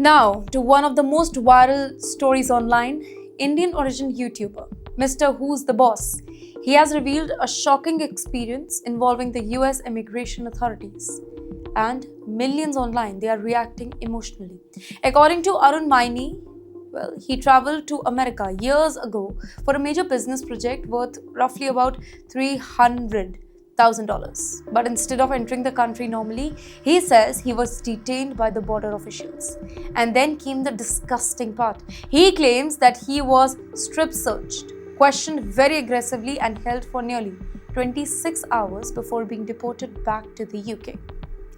Now, to one of the most viral stories online, Indian origin YouTuber, Mr. Who's the Boss. He has revealed a shocking experience involving the US immigration authorities. And millions online, they are reacting emotionally. According to Arun Maini, he traveled to America years ago for a major business project worth roughly about $300,000. But instead of entering the country normally, he says he was detained by the border officials. And then came the disgusting part. He claims that he was strip searched, questioned very aggressively, and held for nearly 26 hours before being deported back to the UK.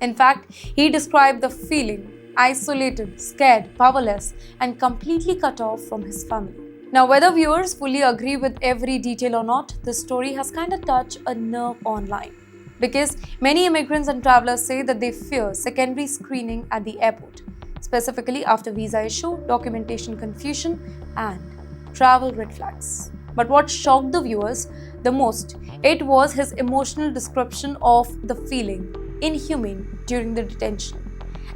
In fact, he described the feeling isolated, scared, powerless, and completely cut off from his family. Now, whether viewers fully agree with every detail or not, this story has kind of touched a nerve online. Because many immigrants and travelers say that they fear secondary screening at the airport, specifically after visa issue, documentation confusion, and travel red flags. But what shocked the viewers the most, it was his emotional description of the feeling inhumane during the detention.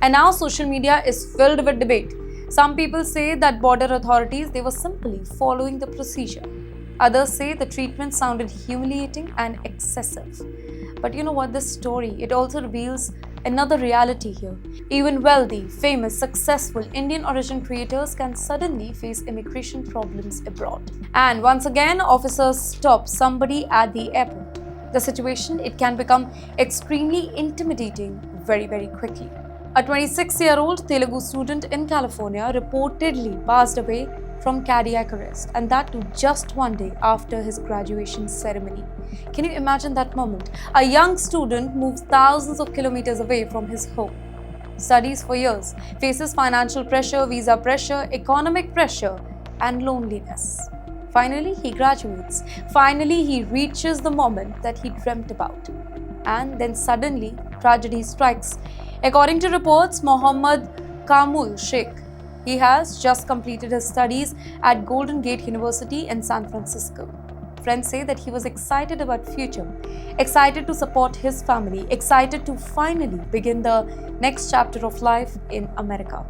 And now social media is filled with debate. Some people say that border authorities, they were simply following the procedure. Others say the treatment sounded humiliating and excessive. But you know what, this story, it also reveals another reality here. Even wealthy, famous, successful Indian origin creators can suddenly face immigration problems abroad. And once again, officers stop somebody at the airport. The situation, it can become extremely intimidating very, very quickly. A 26-year-old Telugu student in California reportedly passed away from cardiac arrest, and that too just one day after his graduation ceremony. Can you imagine that moment? A young student moves thousands of kilometers away from his home, studies for years, faces financial pressure, visa pressure, economic pressure, and loneliness. Finally, he graduates. Finally, he reaches the moment that he dreamt about. And then suddenly, tragedy strikes. According to reports, Mohammad Kamul Sheikh, he has just completed his studies at Golden Gate University in San Francisco. Friends say that he was excited about future, excited to support his family, excited to finally begin the next chapter of life in America.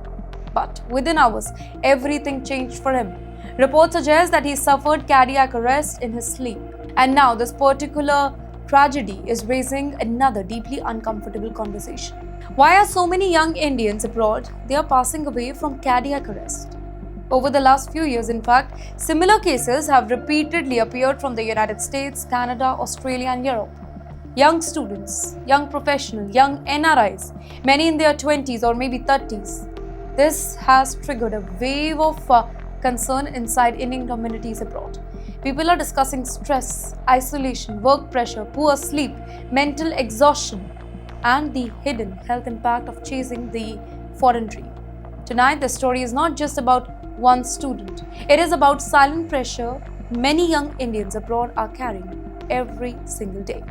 But within hours, everything changed for him. Reports suggest that he suffered cardiac arrest in his sleep. And now this particular tragedy is raising another deeply uncomfortable conversation. Why are so many young Indians abroad? They are passing away from cardiac arrest. Over the last few years, in fact, similar cases have repeatedly appeared from the United States, Canada, Australia, and Europe. Young students, young professionals, young NRIs, many in their 20s or maybe 30s. This has triggered a wave of concern inside Indian communities abroad. People are discussing stress, isolation, work pressure, poor sleep, mental exhaustion, and the hidden health impact of chasing the foreign dream. Tonight, the story is not just about one student. It is about silent pressure many young Indians abroad are carrying every single day.